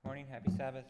morning. Happy Sabbath.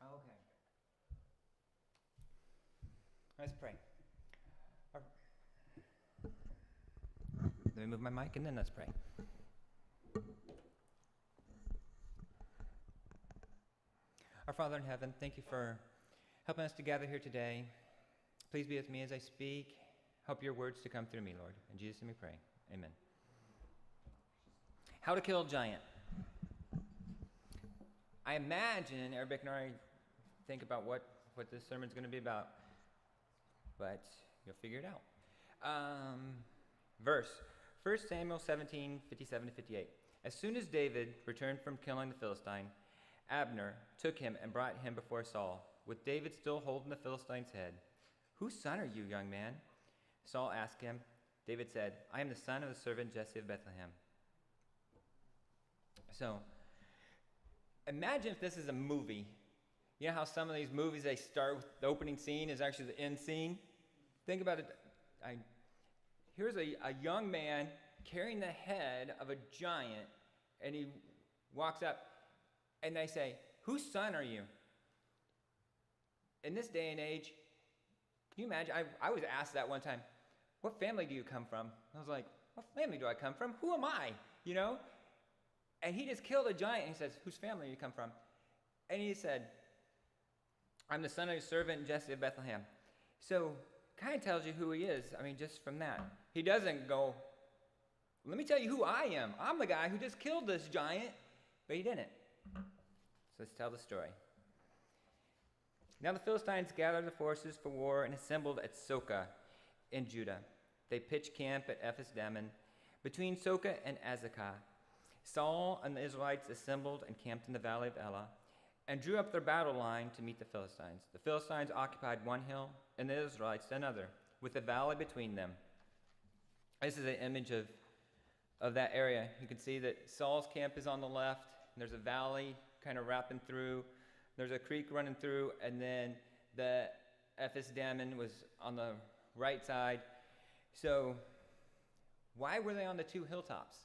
Okay. Let's pray. Let me move my mic and then let's pray. Our Father in heaven, thank you for helping us to gather here today. Please be with me as I speak. Help your words to come through me, Lord. In Jesus' name we pray. Amen. How to kill a giant. I imagine Arabic and I think about what this sermon's going to be about, but you'll figure it out. Verse 1 Samuel 17, 57 to 58. As soon as David returned from killing the Philistine, Abner took him and brought him before Saul, with David still holding the Philistine's head. Whose son are you, young man? Saul asked him. David said, I am the son of the servant Jesse of Bethlehem. So, imagine if this is a movie. You know how some of these movies, they start with the opening scene is actually the end scene? Think about it. Here's a young man carrying the head of a giant, and he walks up, and they say, whose son are you? In this day and age, can you imagine? I was asked that one time, what family do you come from? I was like, what family do I come from? Who am I? You know? And he just killed a giant, and he says, whose family do you come from? And he said, I'm the son of your servant Jesse of Bethlehem. So, kind of tells you who he is, just from that. He doesn't go, let me tell you who I am. I'm the guy who just killed this giant, but he didn't. So let's tell the story. Now the Philistines gathered the forces for war and assembled at Soka in Judah. They pitched camp at Ephes-dammim between Soka and Azekah. Saul and the Israelites assembled and camped in the valley of Elah and drew up their battle line to meet the Philistines. The Philistines occupied one hill and the Israelites another, with a valley between them. This is an image of that area. You can see that Saul's camp is on the left, and there's a valley kind of wrapping through. There's a creek running through, and then the Ephes-dammim was on the right side. So why were they on the two hilltops?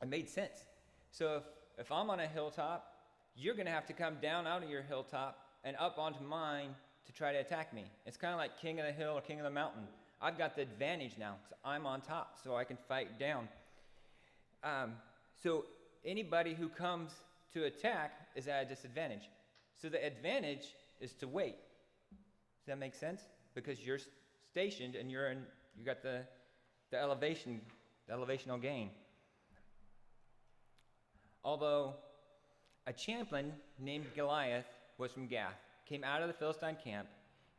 It made sense. So if I'm on a hilltop, you're going to have to come down out of your hilltop and up onto mine to try to attack me. It's kind of like king of the hill or king of the mountain. I've got the advantage now because I'm on top, so I can fight down. So anybody who comes to attack is at a disadvantage. So the advantage is to wait. Does that make sense? Because you're stationed and you got the elevational gain. Although a champion named Goliath was from Gath, came out of the Philistine camp.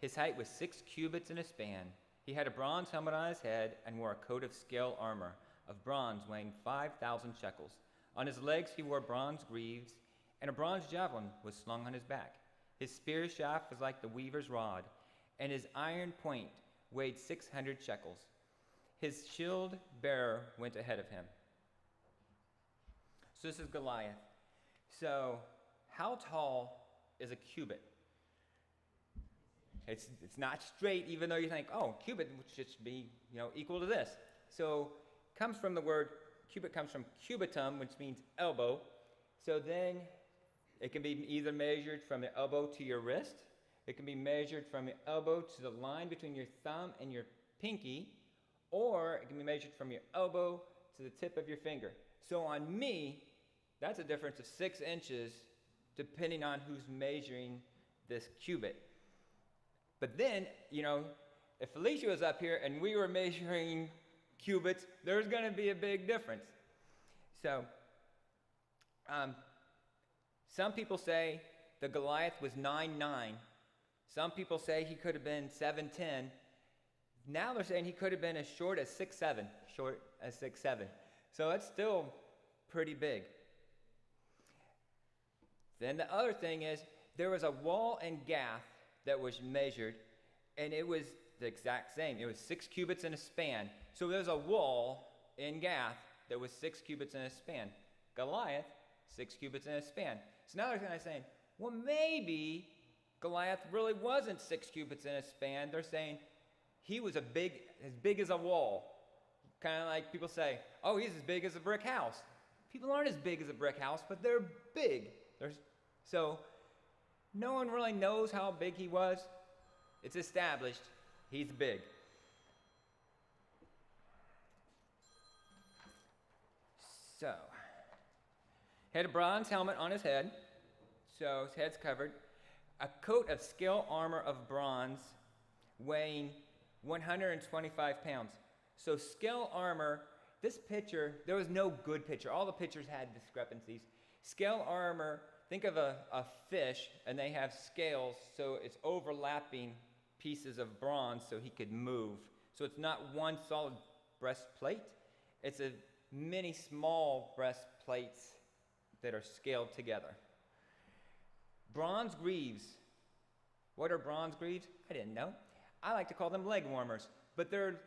His height was 6 cubits in a span. He had a bronze helmet on his head and wore a coat of scale armor of bronze weighing 5,000 shekels. On his legs he wore bronze greaves, and a bronze javelin was slung on his back. His spear shaft was like the weaver's rod, and his iron point weighed 600 shekels. His shield bearer went ahead of him. So this is Goliath. So how tall is a cubit? It's not straight, even though you think, oh, cubit should be, equal to this. So comes from the word, cubit comes from cubitum, which means elbow. So then it can be either measured from the elbow to your wrist. It can be measured from your elbow to the line between your thumb and your pinky, or it can be measured from your elbow to the tip of your finger. So on me, that's a difference of 6 inches, depending on who's measuring this cubit. But then, if Felicia was up here and we were measuring cubits, there's going to be a big difference. So, some people say the Goliath was 9'9". Some people say he could have been 7'10". Now they're saying he could have been as short as 6'7". So that's still pretty big. Then the other thing is, there was a wall in Gath that was measured, and it was the exact same. It was 6 cubits in a span. So there's a wall in Gath that was 6 cubits in a span. Goliath, 6 cubits in a span. So now they're kind of saying, well, maybe Goliath really wasn't 6 cubits in a span. They're saying he was as big as a wall. Kind of like people say, oh, he's as big as a brick house. People aren't as big as a brick house, but they're big. So no one really knows how big he was. It's established he's big. So, he had a bronze helmet on his head, so his head's covered. A coat of scale armor of bronze weighing 125 pounds. So scale armor, this picture, there was no good picture. All the pictures had discrepancies. Scale armor, think of a fish, and they have scales, so it's overlapping pieces of bronze so he could move. So it's not one solid breastplate. It's a many small breastplates that are scaled together. Bronze greaves. What are bronze greaves? I didn't know. I like to call them leg warmers, but they're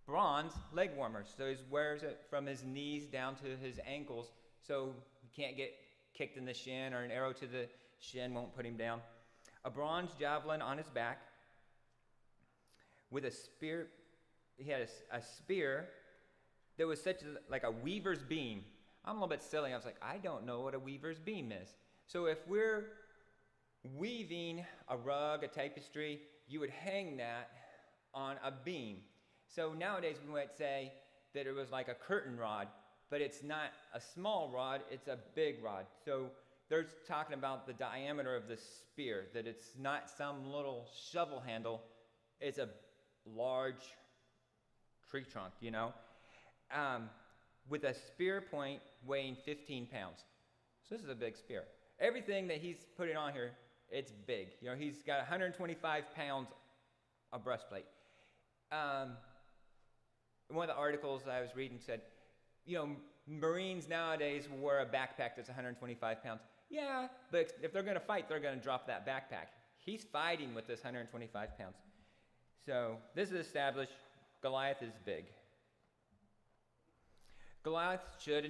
bronze leg warmers. So he wears it from his knees down to his ankles, so he can't get kicked in the shin, or an arrow to the shin won't put him down. A bronze javelin on his back with a spear. He had a spear that was like a weaver's beam. I'm a little bit silly. I was like, I don't know what a weaver's beam is. So if we're weaving a rug, a tapestry, you would hang that on a beam. So nowadays we might say that it was like a curtain rod, but it's not a small rod, it's a big rod. So they're talking about the diameter of the spear, that it's not some little shovel handle, it's a large tree trunk, with a spear point weighing 15 pounds. So this is a big spear. Everything that he's putting on here, it's big. He's got 125 pounds of breastplate. One of the articles I was reading said, Marines nowadays will wear a backpack that's 125 pounds. Yeah, but if they're going to fight, they're going to drop that backpack. He's fighting with this 125 pounds. So this is established. Goliath is big. Goliath stood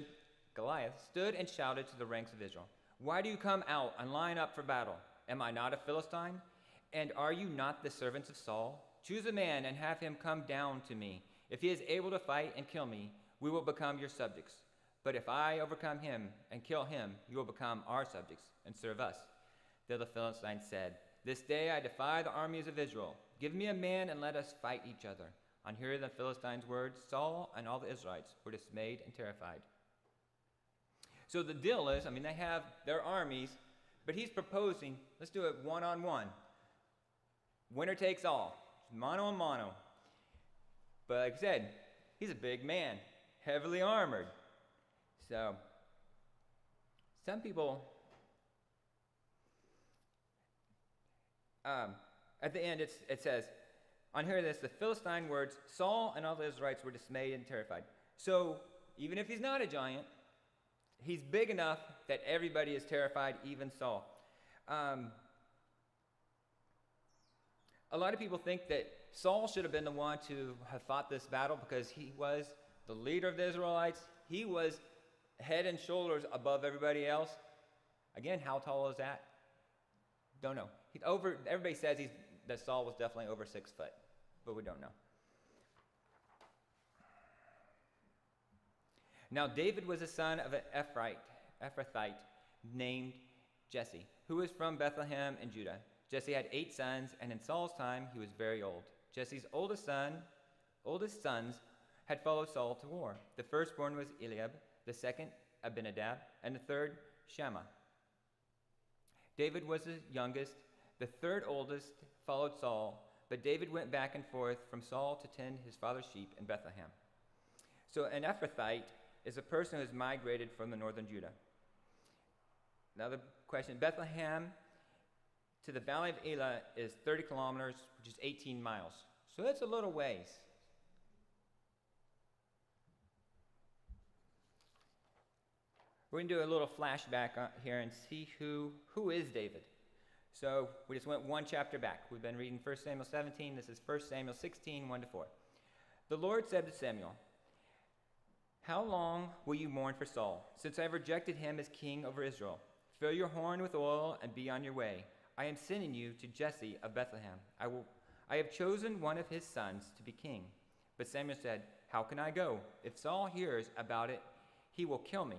and shouted to the ranks of Israel, "Why do you come out and line up for battle? Am I not a Philistine? And are you not the servants of Saul? Choose a man and have him come down to me. If he is able to fight and kill me, we will become your subjects. But if I overcome him and kill him, you will become our subjects and serve us." Then the Philistines said, "This day I defy the armies of Israel. Give me a man and let us fight each other." On hearing the Philistines' words, Saul and all the Israelites were dismayed and terrified. So the deal is, they have their armies, but he's proposing, let's do it one-on-one. Winner takes all. Mano a mano. But like I said, he's a big man, heavily armored. So, some people, at the end it says, on hearing this, the Philistine words, Saul and all the Israelites were dismayed and terrified. So, even if he's not a giant, he's big enough that everybody is terrified, even Saul. A lot of people think that Saul should have been the one to have fought this battle because he was the leader of the Israelites. He was head and shoulders above everybody else. Again, how tall is that? Don't know. Everybody says that Saul was definitely over 6 foot, but we don't know. Now David was a son of an Ephrathite named Jesse, who was from Bethlehem in Judah. Jesse had 8 sons, and in Saul's time he was very old. Jesse's oldest sons had followed Saul to war. The firstborn was Eliab, the second Abinadab, and the third Shammah. David was the youngest. The third oldest followed Saul, but David went back and forth from Saul to tend his father's sheep in Bethlehem. So an Ephrathite is a person who has migrated from the northern Judah. Another question, Bethlehem to the valley of Elah is 30 kilometers, which is 18 miles. So that's a little ways. We're going to do a little flashback here and see who is David. So we just went one chapter back. We've been reading 1 Samuel 17. This is 1 Samuel 16, 1-4. The Lord said to Samuel, "How long will you mourn for Saul, since I have rejected him as king over Israel? Fill your horn with oil and be on your way. I am sending you to Jesse of Bethlehem. I have chosen one of his sons to be king." But Samuel said, "How can I go? If Saul hears about it, he will kill me."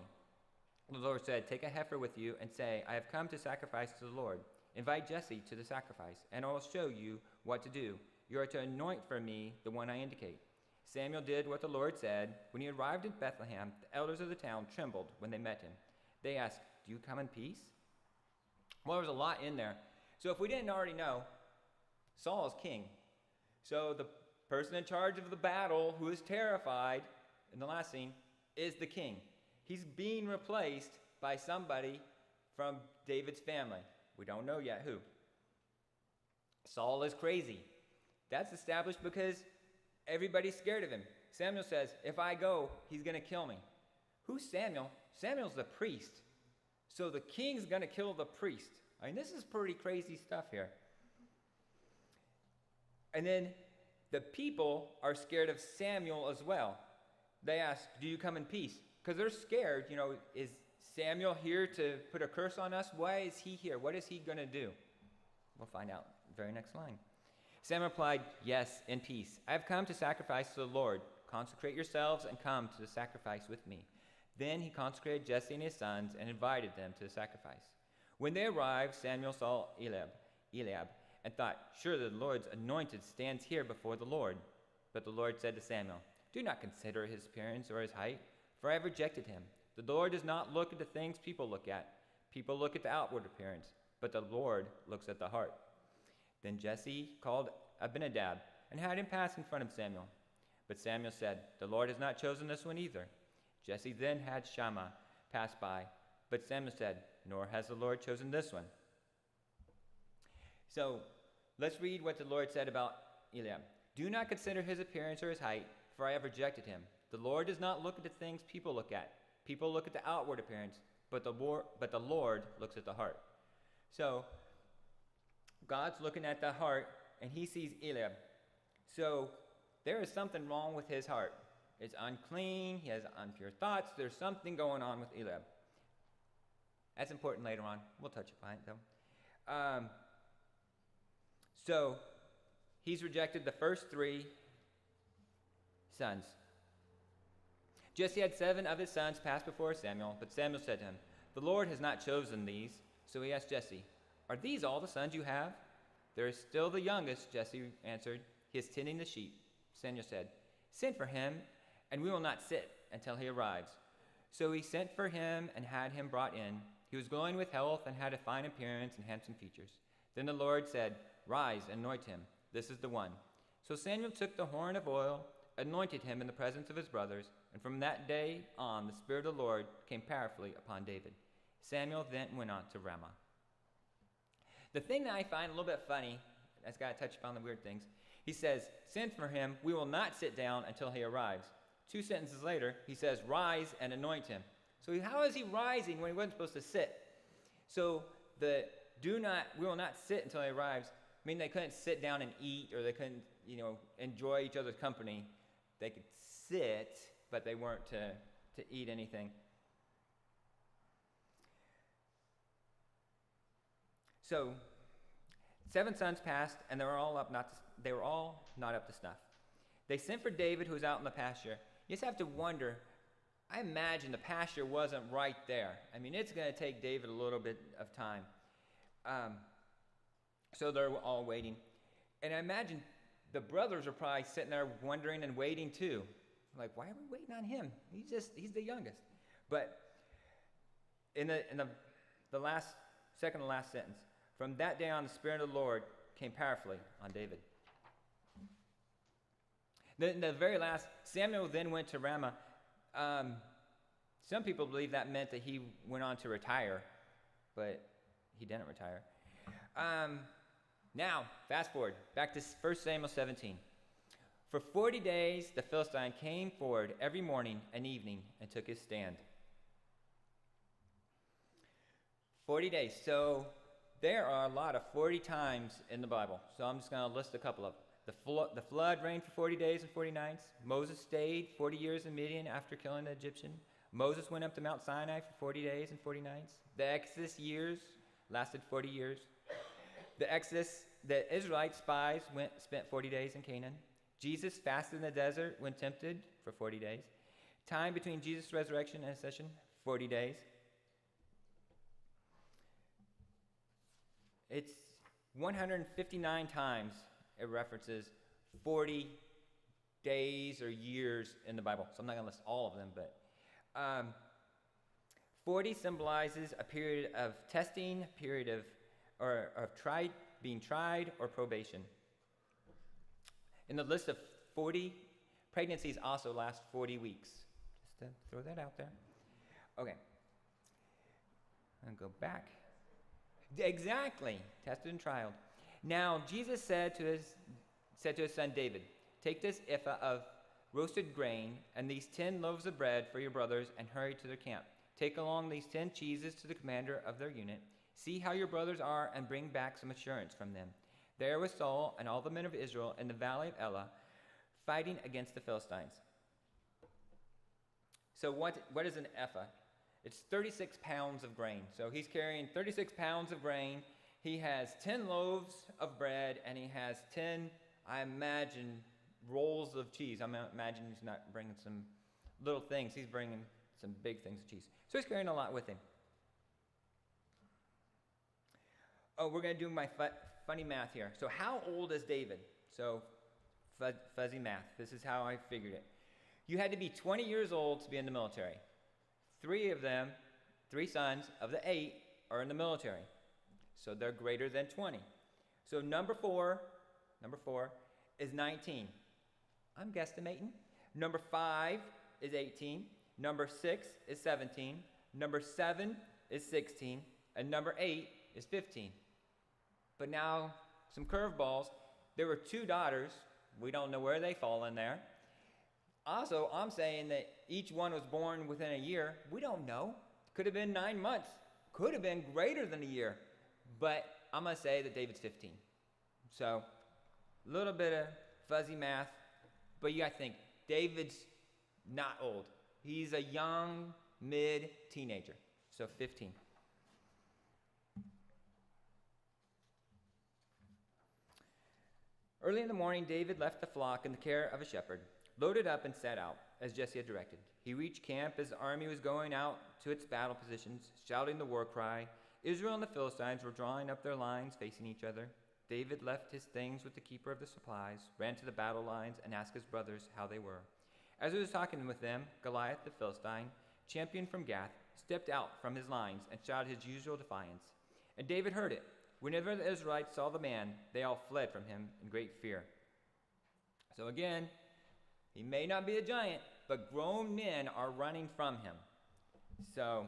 The Lord said, "Take a heifer with you and say, 'I have come to sacrifice to the Lord.' Invite Jesse to the sacrifice, and I will show you what to do. You are to anoint for me the one I indicate." Samuel did what the Lord said. When he arrived in Bethlehem, the elders of the town trembled when they met him. They asked, "Do you come in peace?" Well, there's a lot in there. So if we didn't already know, Saul is king. So the person in charge of the battle who is terrified in the last scene is the king. He's being replaced by somebody from David's family. We don't know yet who. Saul is crazy. That's established because everybody's scared of him. Samuel says, "If I go, he's going to kill me." Who's Samuel? Samuel's the priest. So the king's going to kill the priest. I mean, this is pretty crazy stuff here. And then the people are scared of Samuel as well. They ask, "Do you come in peace?" Because they're scared, is Samuel here to put a curse on us? Why is he here? What is he going to do? We'll find out. Very next line. Samuel replied, "Yes, in peace. I have come to sacrifice to the Lord. Consecrate yourselves and come to the sacrifice with me." Then he consecrated Jesse and his sons and invited them to the sacrifice. When they arrived, Samuel saw Eliab, and thought, "Surely the Lord's anointed stands here before the Lord." But the Lord said to Samuel, "Do not consider his appearance or his height, for I have rejected him. The Lord does not look at the things people look at. People look at the outward appearance, but the Lord looks at the heart." Then Jesse called Abinadab and had him pass in front of Samuel. But Samuel said, "The Lord has not chosen this one either." Jesse then had Shammah pass by, but Samuel said, "Nor has the Lord chosen this one." So let's read what the Lord said about Eliab. "Do not consider his appearance or his height, for I have rejected him. The Lord does not look at the things people look at. People look at the outward appearance, but the Lord looks at the heart." So God's looking at the heart, and he sees Eliab. So there is something wrong with his heart. It's unclean. He has impure thoughts. There's something going on with Eliab. That's important later on. We'll touch upon it, though. So he's rejected the first three sons. Jesse had 7 of his sons pass before Samuel, but Samuel said to him, "The Lord has not chosen these." So he asked Jesse, "Are these all the sons you have?" "There is still the youngest," Jesse answered. "He is tending the sheep." Samuel said, "Send for him, and we will not sit until he arrives." So he sent for him and had him brought in. He was glowing with health and had a fine appearance and handsome features. Then the Lord said, "Rise and anoint him. This is the one." So Samuel took the horn of oil, anointed him in the presence of his brothers, and from that day on the Spirit of the Lord came powerfully upon David. Samuel then went on to Ramah. The thing that I find a little bit funny, that's got to touch upon the weird things, he says, "Send for him, we will not sit down until he arrives." 2 sentences later, he says, "Rise and anoint him." So how is he rising when he wasn't supposed to sit? So the we will not sit until he arrives, I mean they couldn't sit down and eat, or they couldn't, enjoy each other's company. They could sit, but they weren't to eat anything. So 7 sons passed, and they were all not up to snuff. They sent for David, who was out in the pasture. You just have to wonder, I imagine the pasture wasn't right there. I mean, it's going to take David a little bit of time. So they're all waiting. And I imagine the brothers are probably sitting there wondering and waiting too. Like, why are we waiting on him? He's the youngest. But in the second to last sentence, from that day on, the Spirit of the Lord came powerfully on David. Then the very last, Samuel then went to Ramah. Some people believe that meant that he went on to retire, but he didn't retire. Now, fast forward, back to 1 Samuel 17. For 40 days, the Philistine came forward every morning and evening and took his stand. 40 days. So there are a lot of 40 times in the Bible. So I'm just going to list a couple of them. The flood reigned for 40 days and 40 nights. Moses stayed 40 years in Midian after killing the Egyptian. Moses went up to Mount Sinai for 40 days and 40 nights. The Exodus years lasted 40 years. The Israelite spies spent 40 days in Canaan. Jesus fasted in the desert when tempted for 40 days. Time between Jesus' resurrection and ascension, 40 days. It's 159 times it references 40 days or years in the Bible. So I'm not going to list all of them, but 40 symbolizes a period of testing, a period of being tried, or probation. In the list of 40, pregnancies also last 40 weeks. Just to throw that out there. Okay. I'll go back. Exactly. Tested and trialed. Now, Jesus said to his son David, "Take this ephah of roasted grain and these 10 loaves of bread for your brothers and hurry to their camp. Take along these 10 cheeses to the commander of their unit. See how your brothers are and bring back some assurance from them." There was Saul and all the men of Israel in the valley of Elah fighting against the Philistines. So what is an ephah? It's 36 pounds of grain. So he's carrying 36 pounds of grain. He has 10 loaves of bread, and he has 10, I imagine, rolls of cheese. I imagine he's not bringing some little things. He's bringing some big things of cheese. So he's carrying a lot with him. Oh, we're going to do my funny math here. So how old is David? So fuzzy math. This is how I figured it. You had to be 20 years old to be in the military. 3 sons of the 8 are in the military. So they're greater than 20. So number four is 19. I'm guesstimating. Number 5 is 18. Number 6 is 17. Number 7 is 16. And number 8 is 15. But now, some curveballs. There were 2 daughters. We don't know where they fall in there. Also, I'm saying that each one was born within a year. We don't know. Could have been 9 months. Could have been greater than a year. But I'm going to say that David's 15. So, a little bit of fuzzy math. But you got to think, David's not old. He's a young, mid-teenager. So, 15. Early in the morning, David left the flock in the care of a shepherd, loaded up and set out, as Jesse had directed. He reached camp as the army was going out to its battle positions, shouting the war cry. Israel and the Philistines were drawing up their lines, facing each other. David left his things with the keeper of the supplies, ran to the battle lines, and asked his brothers how they were. As he was talking with them, Goliath the Philistine, champion from Gath, stepped out from his lines and shouted his usual defiance. And David heard it. Whenever the Israelites saw the man, they all fled from him in great fear. So again, he may not be a giant, but grown men are running from him. So,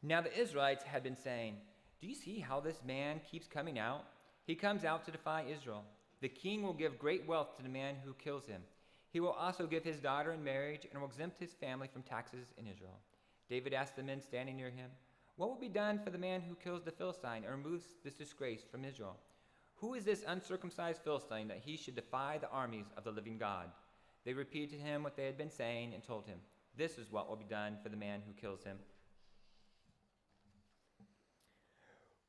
now the Israelites had been saying, "Do you see how this man keeps coming out? He comes out to defy Israel. The king will give great wealth to the man who kills him. He will also give his daughter in marriage and will exempt his family from taxes in Israel." David asked the men standing near him, "What will be done for the man who kills the Philistine and removes this disgrace from Israel? Who is this uncircumcised Philistine that he should defy the armies of the living God?" They repeated to him what they had been saying and told him, "This is what will be done for the man who kills him."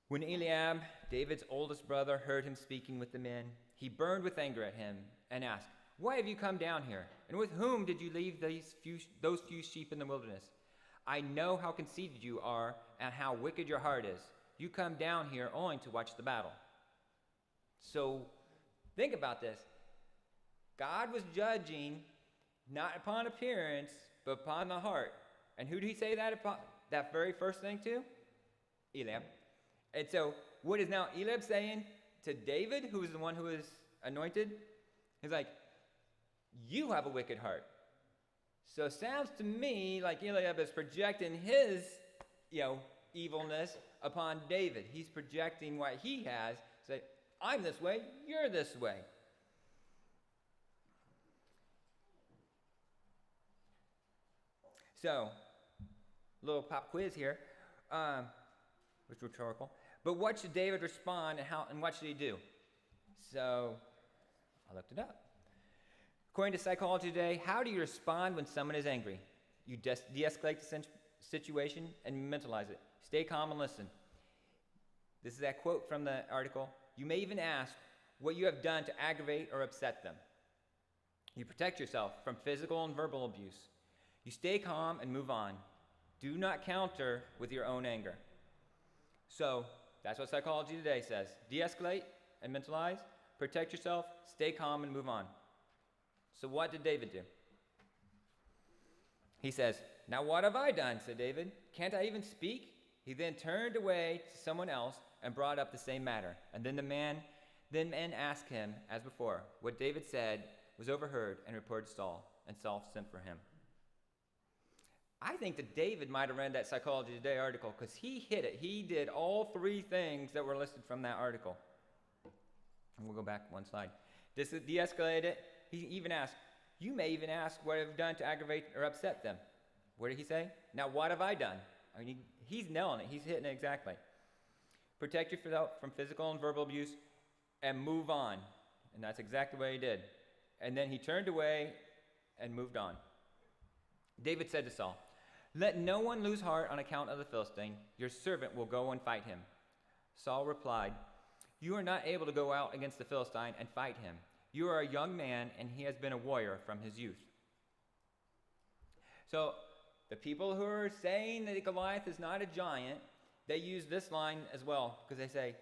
When Eliab, David's oldest brother, heard him speaking with the men, he burned with anger at him and asked, "Why have you come down here? And with whom did you leave those few sheep in the wilderness? I know how conceited you are and how wicked your heart is. You come down here only to watch the battle." So, think about this. God was judging not upon appearance, but upon the heart. And who did he say that very first thing to? Eliab. And so, what is now Eliab saying to David, who is the one who is anointed? He's like, "You have a wicked heart." So it sounds to me like Eliab is projecting his, evilness upon David. He's projecting what he has. Say, "I'm this way, you're this way." So, little pop quiz here, which is rhetorical. But what should David respond, and what should he do? So I looked it up. According to Psychology Today, how do you respond when someone is angry? You de-escalate the situation and mentalize it. Stay calm and listen. This is that quote from the article. You may even ask what you have done to aggravate or upset them. You protect yourself from physical and verbal abuse. You stay calm and move on. Do not counter with your own anger. So that's what Psychology Today says. De-escalate and mentalize. Protect yourself. Stay calm and move on. So what did David do? He says, now what have I done, said David. Can't I even speak? He then turned away to someone else and brought up the same matter. And then men asked him, as before. What David said was overheard and reported to Saul, and Saul sent for him. I think that David might have read that Psychology Today article because he hit it. He did all three things that were listed from that article. And we'll go back one slide. De-escalate it. He even asked, you may even ask what I've done to aggravate or upset them. What did he say? Now what have I done? I mean, he's nailing it. He's hitting it exactly. Protect yourself from physical and verbal abuse and move on. And that's exactly what he did. And then he turned away and moved on. David said to Saul, let no one lose heart on account of the Philistine. Your servant will go and fight him. Saul replied, you are not able to go out against the Philistine and fight him. You are a young man, and he has been a warrior from his youth. So the people who are saying that Goliath is not a giant, they use this line as well, because they say,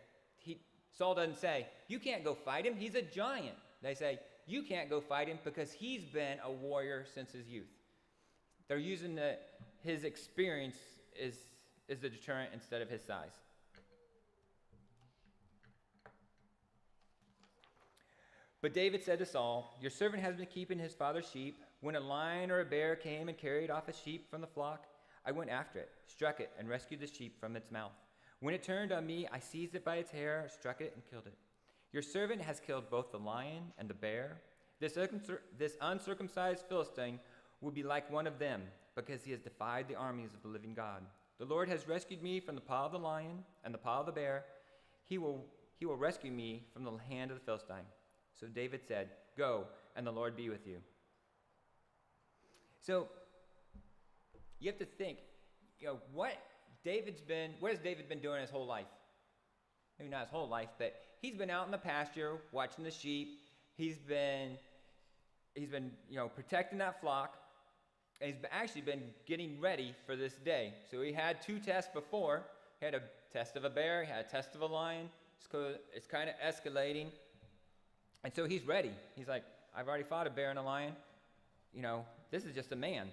Saul doesn't say, you can't go fight him, he's a giant. They say, you can't go fight him because he's been a warrior since his youth. They're using his experience is the deterrent instead of his size. But David said to Saul, your servant has been keeping his father's sheep. When a lion or a bear came and carried off a sheep from the flock, I went after it, struck it, and rescued the sheep from its mouth. When it turned on me, I seized it by its hair, struck it, and killed it. Your servant has killed both the lion and the bear. This uncircumcised Philistine will be like one of them, because he has defied the armies of the living God. The Lord has rescued me from the paw of the lion and the paw of the bear. He will rescue me from the hand of the Philistine. So David said, go, and the Lord be with you. So you have to think, what has David been doing his whole life? Maybe not his whole life, but he's been out in the pasture watching the sheep. He's been protecting that flock. And he's actually been getting ready for this day. So he had two tests before. He had a test of a bear. He had a test of a lion. It's kind of escalating. And so he's ready. He's like, I've already fought a bear and a lion. This is just a man.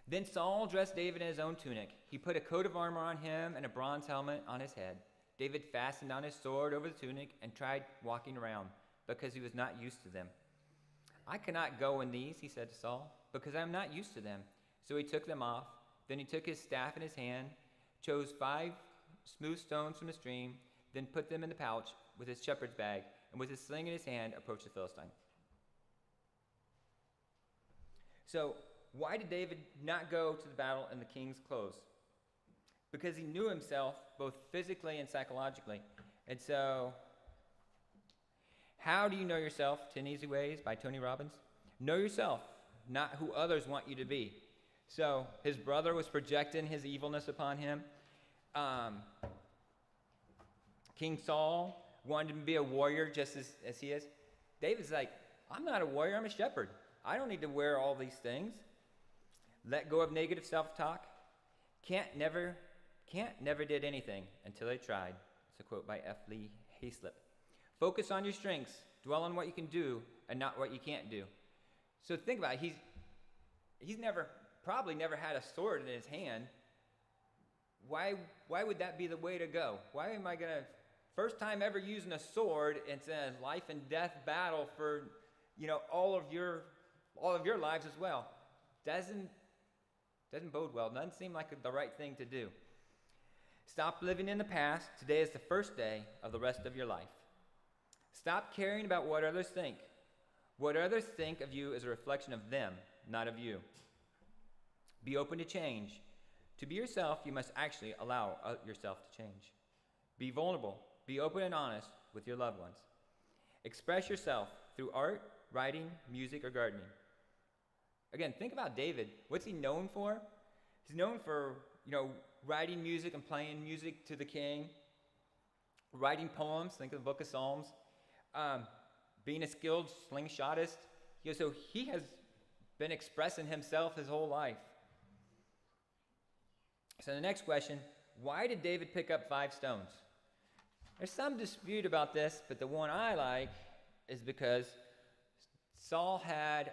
Then Saul dressed David in his own tunic. He put a coat of armor on him and a bronze helmet on his head. David fastened on his sword over the tunic and tried walking around because he was not used to them. I cannot go in these, he said to Saul, because I am not used to them. So he took them off. Then he took his staff in his hand, chose 5 smooth stones from the stream, then put them in the pouch with his shepherd's bag, and with his sling in his hand, approached the Philistine. So, why did David not go to the battle in the king's clothes? Because he knew himself both physically and psychologically. And so, how do you know yourself? 10 Easy Ways by Tony Robbins. Know yourself, not who others want you to be. So, his brother was projecting his evilness upon him. King Saul wanted him to be a warrior just as he is. David's like, I'm not a warrior, I'm a shepherd. I don't need to wear all these things. Let go of negative self-talk. Can't never did anything until they tried. It's a quote by F. Lee Hayslip. Focus on your strengths. Dwell on what you can do and not what you can't do. So think about it. He's probably never had a sword in his hand. Why would that be the way to go? Why am I going to, first time ever using a sword, it's a life and death battle for, all of your lives as well. Doesn't bode well. Doesn't seem like the right thing to do. Stop living in the past. Today is the first day of the rest of your life. Stop caring about what others think. What others think of you is a reflection of them, not of you. Be open to change. To be yourself, you must actually allow yourself to change. Be vulnerable. Be open and honest with your loved ones. Express yourself through art, writing, music, or gardening. Again, think about David. What's he known for? He's known for, writing music and playing music to the king, writing poems, think of the book of Psalms, being a skilled slingshotist. So he has been expressing himself his whole life. So the next question, why did David pick up 5 stones? There's some dispute about this, but the one I like is because Saul had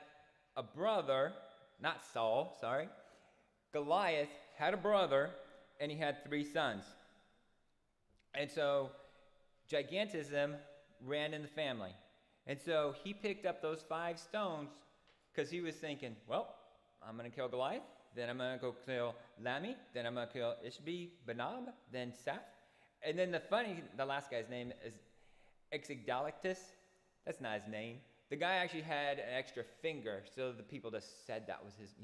a brother, not Saul, sorry. Goliath had a brother, and he had 3 sons. And so gigantism ran in the family. And so he picked up those 5 stones because he was thinking, well, I'm going to kill Goliath, then I'm going to go kill Lami, then I'm going to kill Ishbi-Benob, then Saph. And then the last guy's name is Exigdalictus. That's not his name. The guy actually had an extra finger, so the people just said that was his,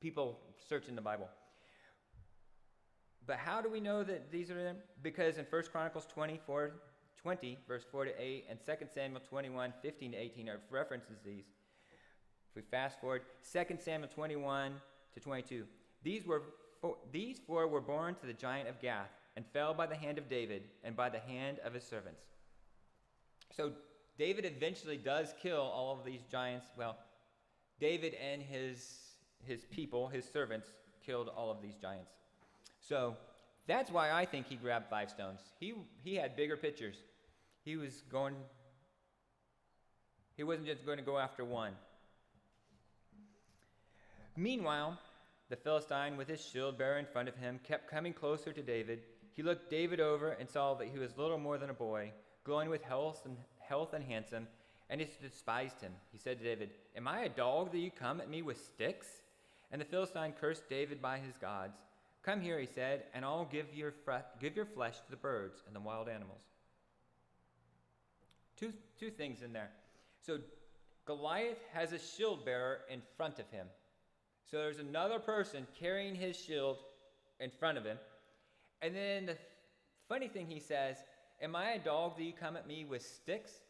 people searching the Bible. But how do we know that these are them? Because in 1 Chronicles 20, verse 4 to 8, and 2 Samuel 21, 15 to 18 are references these. If we fast forward, 2 Samuel 21 to 22. These 4 were born to the giant of Gath, and fell by the hand of David and by the hand of his servants. So David eventually does kill all of these giants. Well, David and his people, his servants, killed all of these giants. So that's why I think he grabbed 5 stones. He had bigger pictures. He wasn't just going to go after one. Meanwhile, the Philistine with his shield bearer in front of him kept coming closer to David. He looked David over and saw that he was little more than a boy, glowing with health and handsome, and he despised him. He said to David, "Am I a dog that you come at me with sticks?" And the Philistine cursed David by his gods. "Come here," he said, "and I'll give your flesh to the birds and the wild animals." Two things in there. So Goliath has a shield bearer in front of him. So there's another person carrying his shield in front of him. And then the funny thing he says, "Am I a dog that you come at me with sticks?"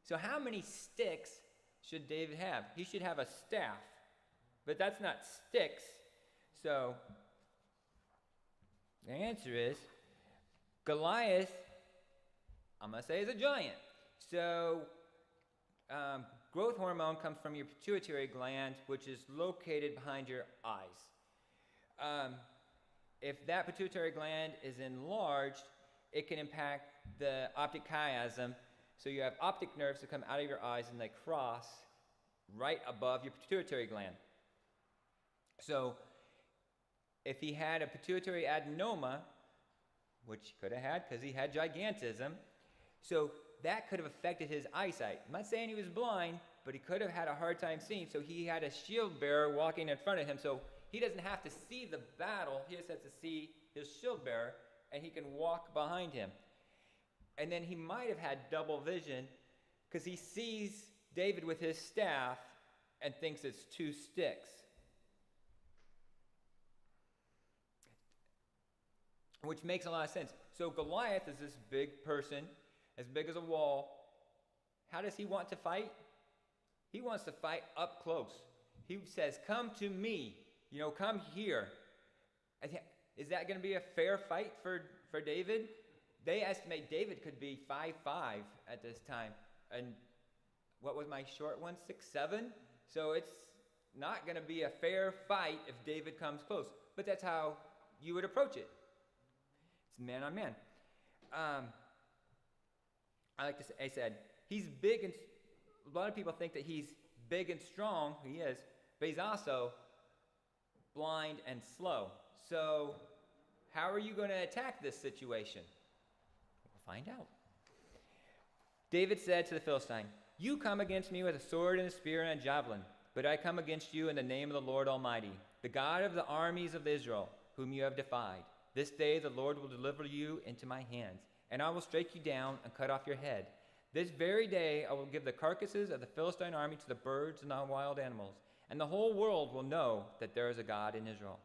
So how many sticks should David have? He should have a staff. But that's not sticks. So the answer is Goliath, I'm going to say, is a giant. So growth hormone comes from your pituitary gland, which is located behind your eyes. If that pituitary gland is enlarged, it can impact the optic chiasm. So you have optic nerves that come out of your eyes and they cross right above your pituitary gland. So if he had a pituitary adenoma, which he could have had because he had gigantism, so that could have affected his eyesight. I'm not saying he was blind, but he could have had a hard time seeing. So he had a shield bearer walking in front of him. So he doesn't have to see the battle. He just has to see his shield bearer, and he can walk behind him. And then he might have had double vision because he sees David with his staff and thinks it's 2 sticks. Which makes a lot of sense. So Goliath is this big person, as big as a wall. How does he want to fight? He wants to fight up close. He says, "Come to me. Come here." Is that going to be a fair fight for David? They estimate David could be 5'5" at this time. And what was my short one? 6'7"? So it's not going to be a fair fight if David comes close. But that's how you would approach it. It's man on man. I said, he's big, and a lot of people think that he's big and strong. He is. But he's also blind and slow. So how are you going to attack this situation? We'll find out. David said to the Philistine, "You come against me with a sword and a spear and a javelin, but I come against you in the name of the Lord Almighty, the God of the armies of Israel, whom you have defied. This day the Lord will deliver you into my hands, and I will strike you down and cut off your head. This very day I will give the carcasses of the Philistine army to the birds and the wild animals, and the whole world will know that there is a God in Israel.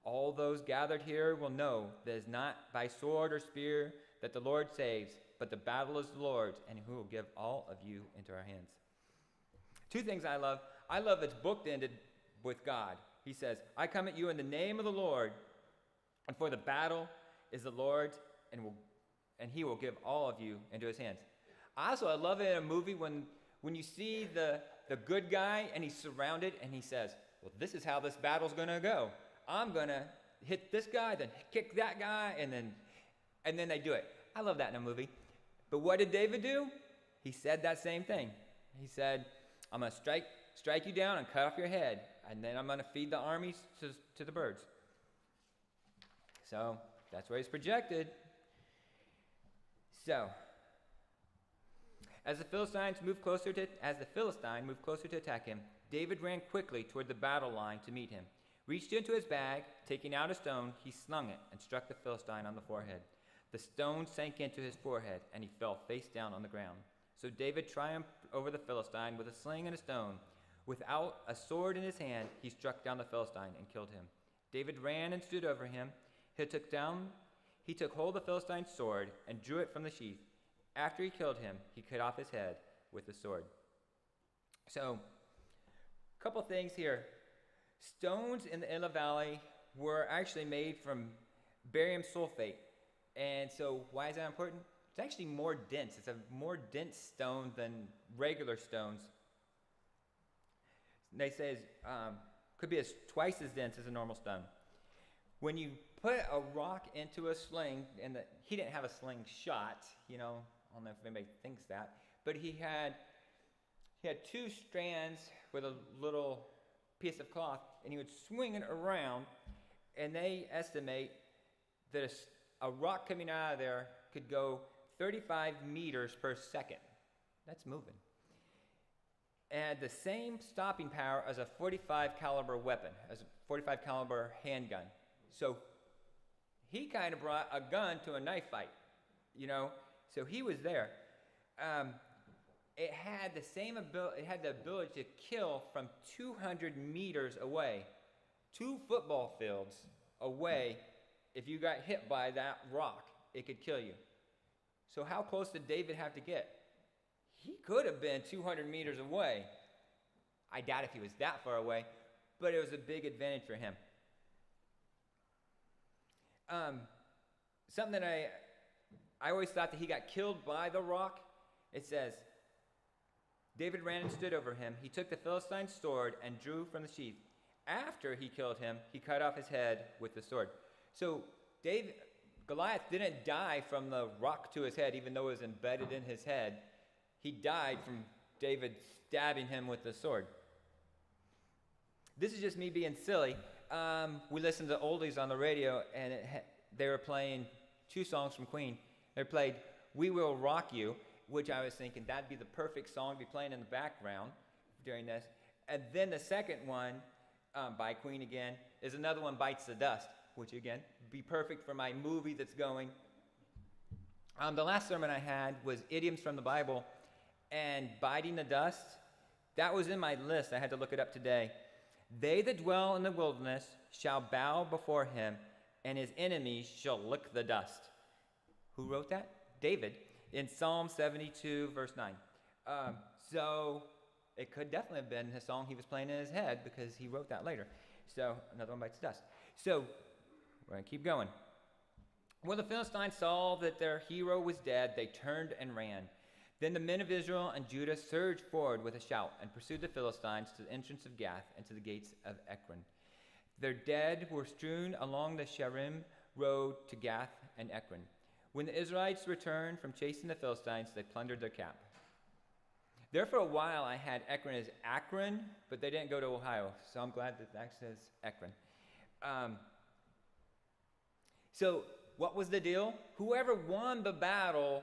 All those gathered here will know that it is not by sword or spear that the Lord saves, but the battle is the Lord's, and He will give all of you into our hands. Two things I love. I love it's bookended with God. He says, I come at you in the name of the Lord, and for the battle is the Lord's, and He will give all of you into His hands. Also, I love it in a movie when you see the good guy and he's surrounded and he says, well, this is how this battle's going to go. I'm going to hit this guy, then kick that guy, and then they do it. I love that in a movie. But what did David do? He said that same thing. He said, I'm going to strike you down and cut off your head, and then I'm going to feed the armies to the birds. So that's where he's projected. So, as the Philistine moved closer to attack him, David ran quickly toward the battle line to meet him. Reached into his bag, taking out a stone, he slung it and struck the Philistine on the forehead. The stone sank into his forehead, and he fell face down on the ground. So David triumphed over the Philistine with a sling and a stone. Without a sword in his hand, he struck down the Philistine and killed him. David ran and stood over him. He took hold of the Philistine's sword and drew it from the sheath. After he killed him, he cut off his head with the sword. So, a couple things here. Stones in the Ela Valley were actually made from barium sulfate. And so, why is that important? It's actually more dense. It's a more dense stone than regular stones. They say could be twice as dense as a normal stone. When you put a rock into a sling, and he didn't have a slingshot, I don't know if anybody thinks that, but he had two strands with a little piece of cloth, and he would swing it around, and they estimate that a rock coming out of there could go 35 meters per second. That's moving. And the same stopping power as a 45 caliber weapon, as a 45 caliber handgun. So he kind of brought a gun to a knife fight, So he was there. It had the same ability. It had the ability to kill from 200 meters away, 2 football fields away. If you got hit by that rock, it could kill you. So how close did David have to get? He could have been 200 meters away. I doubt if he was that far away, but it was a big advantage for him. Something that I always thought that he got killed by the rock. It says, David ran and stood over him. He took the Philistine's sword and drew from the sheath. After he killed him, he cut off his head with the sword. So Goliath didn't die from the rock to his head, even though it was embedded in his head. He died from David stabbing him with the sword. This is just me being silly. We listened to oldies on the radio, and they were playing 2 songs from Queen. They played We Will Rock You, which I was thinking that'd be the perfect song to be playing in the background during this. And then the second one, by Queen again, is Another One Bites the Dust, which again, be perfect for my movie that's going. The last sermon I had was Idioms from the Bible, and Biting the Dust. That was in my list. I had to look it up today. They that dwell in the wilderness shall bow before him, and his enemies shall lick the dust. Who wrote that? David, in Psalm 72, verse 9. So it could definitely have been his song he was playing in his head, because he wrote that later. So, Another One Bites the Dust. So, we're going to keep going. When the Philistines saw that their hero was dead, they turned and ran. Then the men of Israel and Judah surged forward with a shout and pursued the Philistines to the entrance of Gath and to the gates of Ekron. Their dead were strewn along the Sharim road to Gath and Ekron. When the Israelites returned from chasing the Philistines, they plundered their camp. There for a while I had Ekron as Akron, but they didn't go to Ohio, so I'm glad that says Ekron. So what was the deal? Whoever won the battle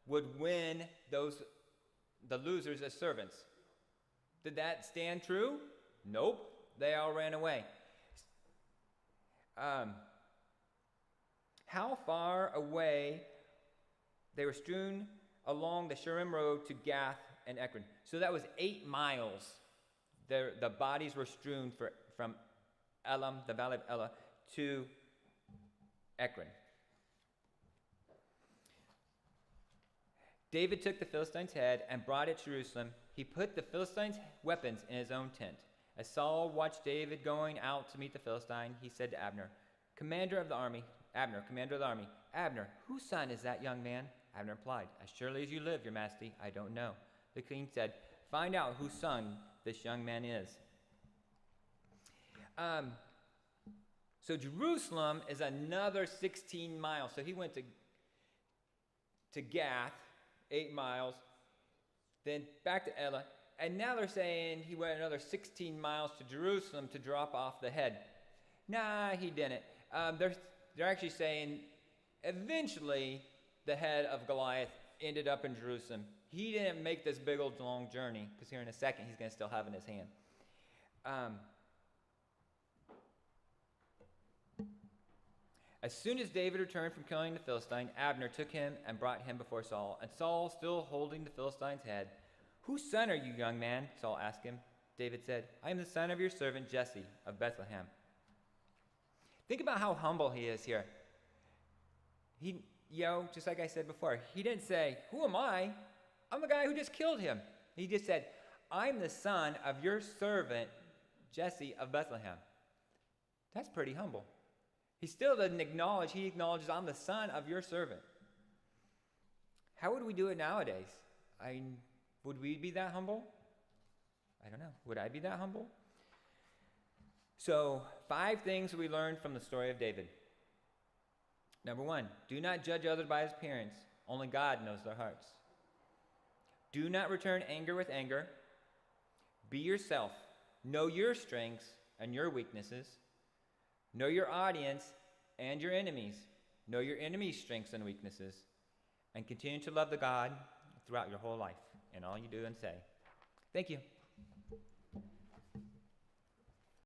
would win the losers as servants. Did that stand true? Nope. They all ran away. How far away they were strewn along the Sharim road to Gath and Ekron. So that was 8 miles the bodies were strewn from Elam, the valley of Elah, to Ekron. David took the Philistine's head and brought it to Jerusalem. He put the Philistine's weapons in his own tent. As Saul watched David going out to meet the Philistine, he said to Abner, commander of the army, Abner, whose son is that young man? Abner replied, as surely as you live, your majesty, I don't know. The king said, find out whose son this young man is. So Jerusalem is another 16 miles. So he went to Gath, 8 miles, then back to Elah, and now they're saying he went another 16 miles to Jerusalem to drop off the head. Nah, he didn't. They're actually saying eventually the head of Goliath ended up in Jerusalem. He didn't make this big old long journey, because here in a second he's going to still have it in his hand. As soon as David returned from killing the Philistine, Abner took him and brought him before Saul. And Saul, still holding the Philistine's head, whose son are you, young man? Saul asked him. David said, I am the son of your servant Jesse of Bethlehem. Think about how humble he is here. He, just like I said before, he didn't say, who am I? I'm the guy who just killed him. He just said, I'm the son of your servant Jesse of Bethlehem. That's pretty humble. He still doesn't acknowledge, he acknowledges, I'm the son of your servant. How would we do it nowadays? Would we be that humble? I don't know. Would I be that humble? So, 5 things we learned from the story of David. Number 1, do not judge others by his appearance. Only God knows their hearts. Do not return anger with anger. Be yourself. Know your strengths and your weaknesses. Know your audience and your enemies. Know your enemies' strengths and weaknesses. And continue to love the God throughout your whole life in all you do and say. Thank you.